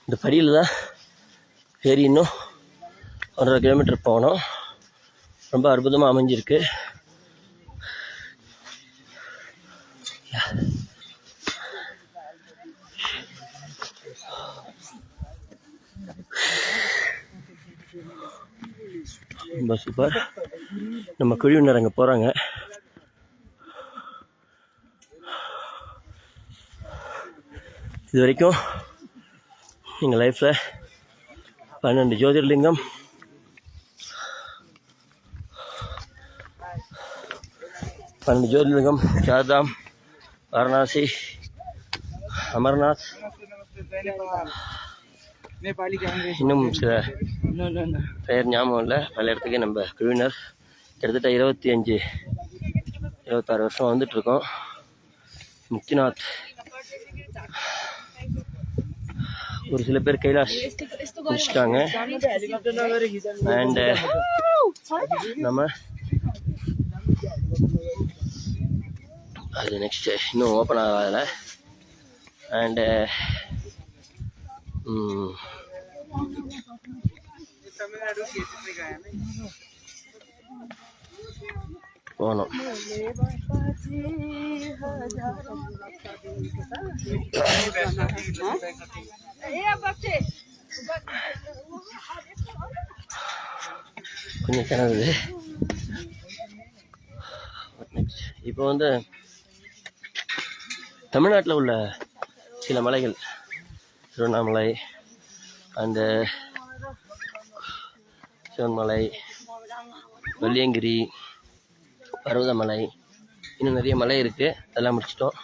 இந்த படியில் தான் ஏறி இன்னும் 1.5 கிலோமீட்டர் போகணும். ரொம்ப அற்புதமாக அமைஞ்சிருக்கு. ரொம்ப சூப்பர். நம்ம குழுவினர் அங்கே போகிறாங்க. இது வரைக்கும் எங்கள் லைஃப்பில் 12 ஜோதிர்லிங்கம், 12 ஜோதிர்லிங்கம், சார்தாம், வாரணாசி, அமர்நாத், இன்னும் சில பெயர் ஞாபகம் இல்லை. பல இடத்துக்கு நம்ம குழுவினர் கிட்டத்தட்ட 25-26 வருஷம் வந்துட்டுருக்கோம். முக்திநாத், ஒரு சில பேர் கைலாஷ் முடிச்சிட்டாங்க. அண்டு நம்ம அது நெக்ஸ்ட்டு இன்னும் ஓப்பன் ஆகாதில்ல. அண்டு போனோம். கொஞ்சம் கிணறு. இப்போ வந்து தமிழ்நாட்டில் உள்ள சில மலைகள், திருவண்ணாமலை, அந்த சிவன்மலை, வெள்ளியங்கிரி, பர்வதமலை, இன்னும் நிறைய மலை இருக்குது. அதெல்லாம் முடிச்சிட்டோம்.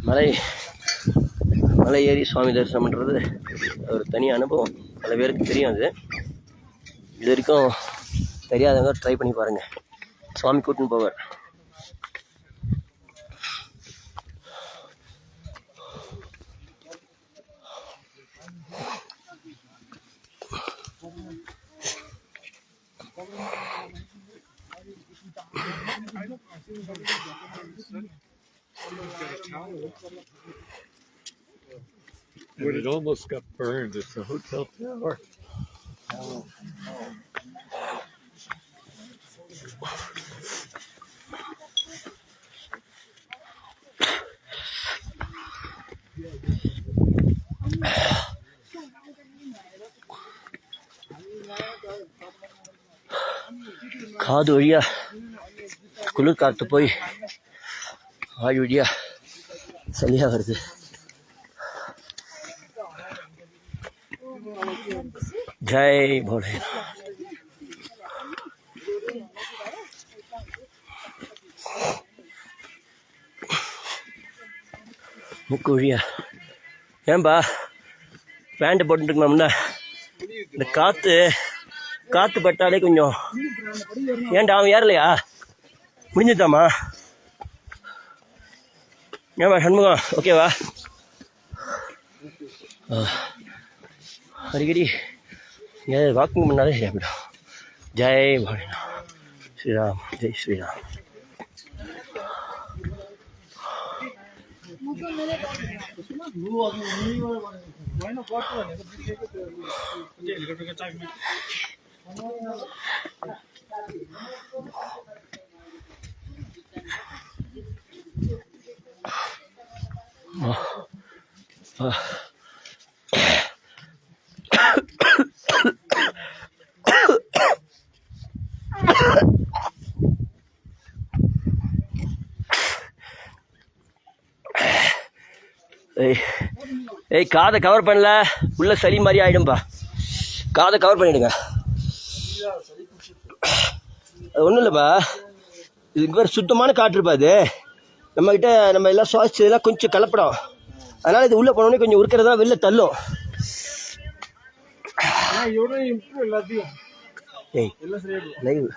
மலை ஏறி சுவாமி தரிசனம் பண்ணுறது ஒரு தனி அனுபவம். பல பேருக்கு தெரியும். அது இது வரைக்கும் தெரியாதவங்க ட்ரை பண்ணி பாருங்கள். சுவாமி கூட்டின்னு போவார். But it almost got burned. It's a hotel tower. காது வழியா குளிர் காற்று போய் வாய் வழியா சளியாக வருது. ஜெய் போலே. மூக்கு வழியா ஏன்பா பேண்ட் போட்டுருக்கணும்னா இந்த காற்று பட்டாலே கொஞ்சம். ஏன்டா அவன் ஏறலையா? முடிஞ்சுதாம்மா? ஏன்பா சண்முகம் ஓகேவா? அடிக்கடி ஏதாவது வாக்கிங் பண்ணாலே சரியாகிடும். ஜெய் போலேனா. ஸ்ரீராம், ஜெய் ஸ்ரீராம். ஏய் காதை கவர் பண்ணல, உள்ள சளி மாதிரி ஆகிடும்பா. காதை கவர் பண்ணிவிடுங்க. அது ஒன்றும் இல்லைப்பா, இதுக்கு வேறு சுத்தமான காற்றுப்பா. இது நம்மக்கிட்ட நம்ம எல்லாம் சுவாசிச்சதெல்லாம் கொஞ்சம் கலப்படம். அதனால் இது உள்ளே போனோடனே கொஞ்சம் உருக்கிறதா வெளில தள்ளும். ஏய் லைவ்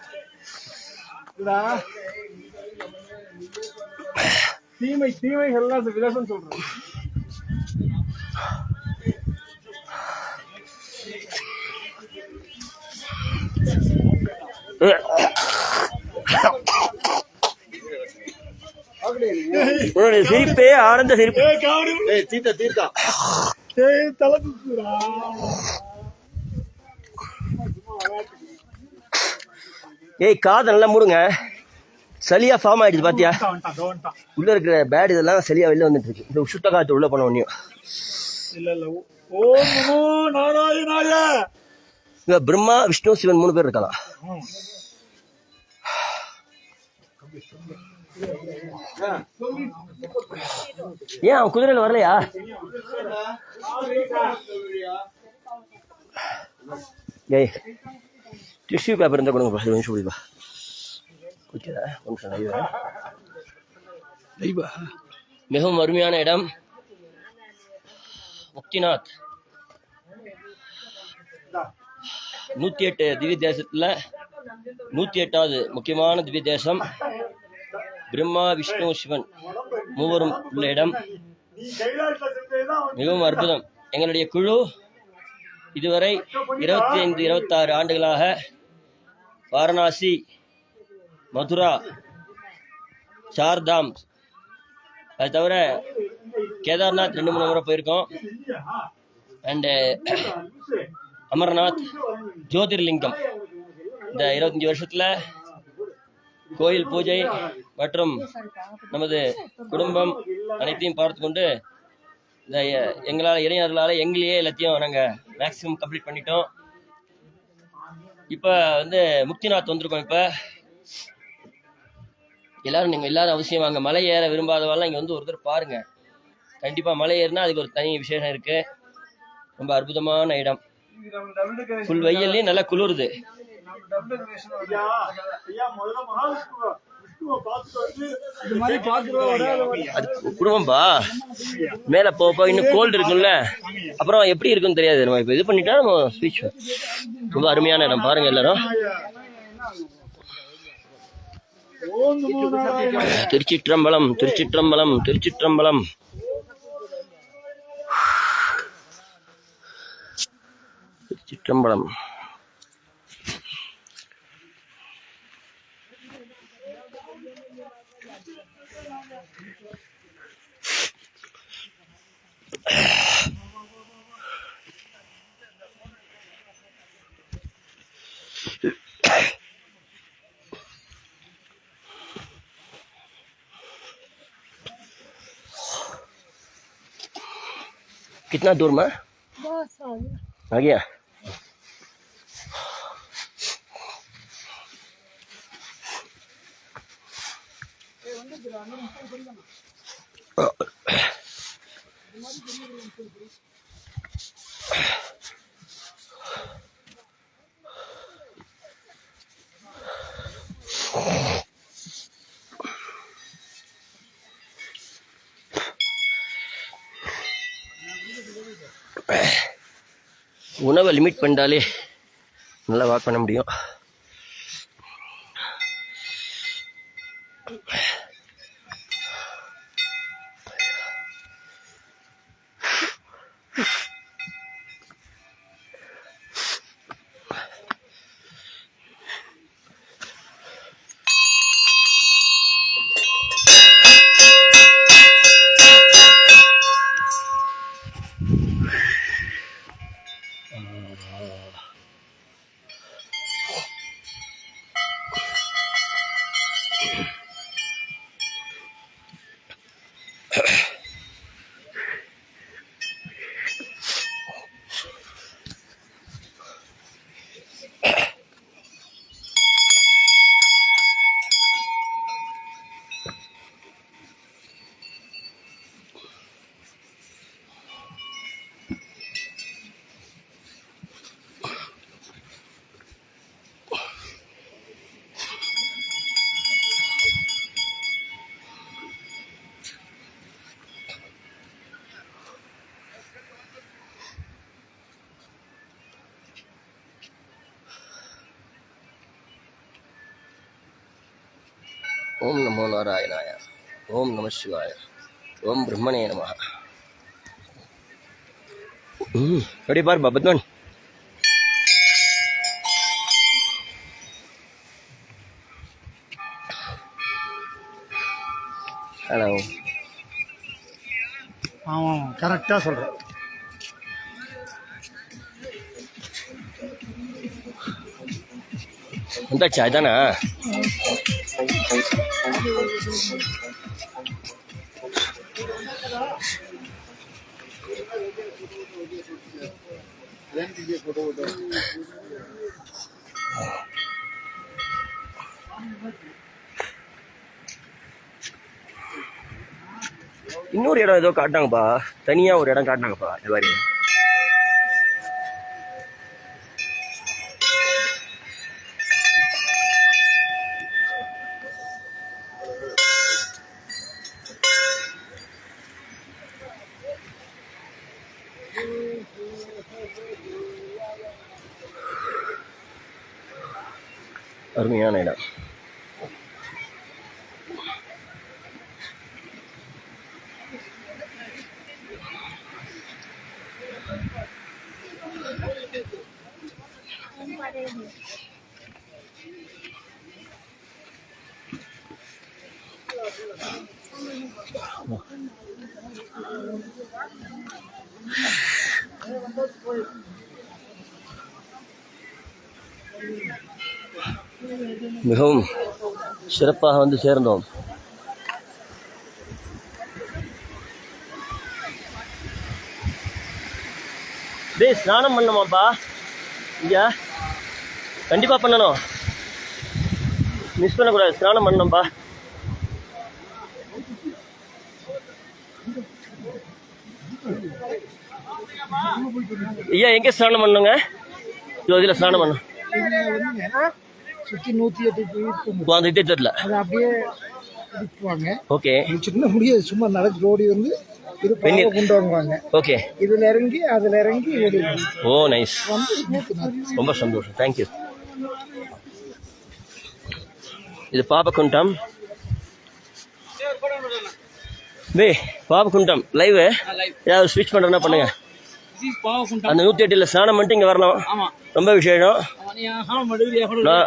தீமை எல்லாம் விலகம் சொல்கிறேன். உன்னுடைய சிரிப்பே ஆனந்த சிரிப்பு. ஏய் காதை நல்லா மூடுங்க. சளியா ஃபார்ம் ஆயிடுச்சு பாத்தியா? உள்ள இருக்கிற பேட் இதெல்லாம் சளியா வெளில வந்துட்டு இருக்கு. இந்த சுட்ட காத்து உள்ள போன உடனே இங்க பிரம்மா விஷ்ணு சிவன் 3 பேர் இருக்கலாம். ஏன் அவன் குதிரையில வரலையா? ஏய் டிஷ்யூ பேப்பர் இருந்தால் கொடுங்கப்பா. இது நிமிஷம் குடிப்பா. குடிக்கிறா கொஞ்சம் லைவா. மிகவும் அருமையான இடம் முக்திநாத். 108 திவ்ய தேசத்துல 108வது முக்கியமான திவ்ய தேசம். பிரம்மா விஷ்ணு சிவன் 3 உள்ள இடம். மிகவும் அற்புதம். எங்களுடைய குழு இதுவரை 25-26 ஆண்டுகளாக வாரணாசி, மதுரா, சார்தாம், அது தவிர கேதார்நாத் 2-3 முறை போயிருக்கோம். அண்டு அமர்நாத், ஜோதிர்லிங்கம். இந்த 25 வருஷத்துல கோயில் பூஜை மற்றும் நமது குடும்பம் அனைத்தையும் பார்த்து கொண்டு இந்த எங்களால் இளைஞர்களால் எங்களையே எல்லாத்தையும் நாங்கள் மேக்ஸிமம் கம்ப்ளீட் பண்ணிட்டோம். இப்போ முக்திநாத் வந்திருக்கோம். இப்போ நீங்கள் எல்லாரும் அவசியம் வாங்க. மலை ஏற விரும்பாதவாலாம் இங்கே ஒருத்தர் பாருங்கள். கண்டிப்பாக மலை ஏறினா அதுக்கு ஒரு தனி விசேஷம் இருக்குது. ரொம்ப அற்புதமான இடம். ஃபுல் வெயில்லையும் நல்லா குளிருது. குடும்பம்பா மேல போக இன்னும் கோல்டு இருக்குல்ல, அப்புறம் எப்படி இருக்குன்னு தெரியாது. நம்ம இப்ப இது பண்ணிட்டா நம்ம ஸ்பீச். ரொம்ப அருமையான இடம் பாருங்க எல்லாரும். திருச்சிற்றம்பலம், திருச்சிற்றம்பலம், திருச்சிற்றம்பலம். திருச்சிற்றம்பலம். कितना दूर में आ गया? உணவை லிமிட் பண்ணிட்டாலே நல்லா வாக் பண்ண முடியும். ओम नमो नारायणाय, ओम नमः शिवाय, ओम ब्रह्मणे नमः. அப்படியே பாருப்பா பத்மன். ஹலோ. ஆமாம் கரெக்டாக சொல்கிறேன். வந்தாச்சா இதானா? இன்னொரு இடம் ஏதோ காட்டினாங்கப்பா, தனியா ஒரு இடம் காட்டினாங்கப்பா. இது மாதிரி அருமையான இடம். மிகவும் சிறப்பாக வந்து சேர்ந்தோம். டேய் ஸ்நானம் பண்ணணுமாப்பா? ஐயா கண்டிப்பா பண்ணணும், மிஸ் பண்ணக்கூடாது. ஸ்நானம் பண்ணணும்பா. ஐயா எங்கே ஸ்நானம் பண்ணுங்க? இதில் ஸ்நானம் பண்ணணும். சுற்றி 108 அந்த இதே தெரியல. அதை அப்படியே இடிக்குவாங்க. ஓகே. சின்ன முடியாது, சும்மா நடந்து ரோடி வந்து இது பாவை கொண்டு வாங்குவாங்க. ஓகே. இதில் இறங்கி அதில் இறங்கி வெளியே. ஓ நைஸ், ரொம்ப சந்தோஷம், தேங்க்யூ. இது பாபகுண்டம். பாபகுண்டம் லைவ். ஏதாவது ஸ்விட்ச் பண்ணுறதுனா பண்ணுங்க. அந்த 108 ஸ்நானம் பண்ணிட்டு இங்கே வரணும். ரொம்ப விசேஷம்.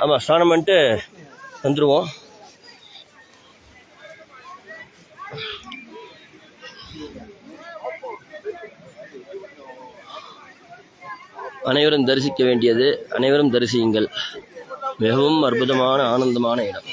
ஆமாம் ஸ்நானம் பண்ணிட்டு வந்துடுவோம். அனைவரும் தரிசிக்க வேண்டியது, அனைவரும் தரிசியுங்கள். மிகவும் அற்புதமான ஆனந்தமான இடம்.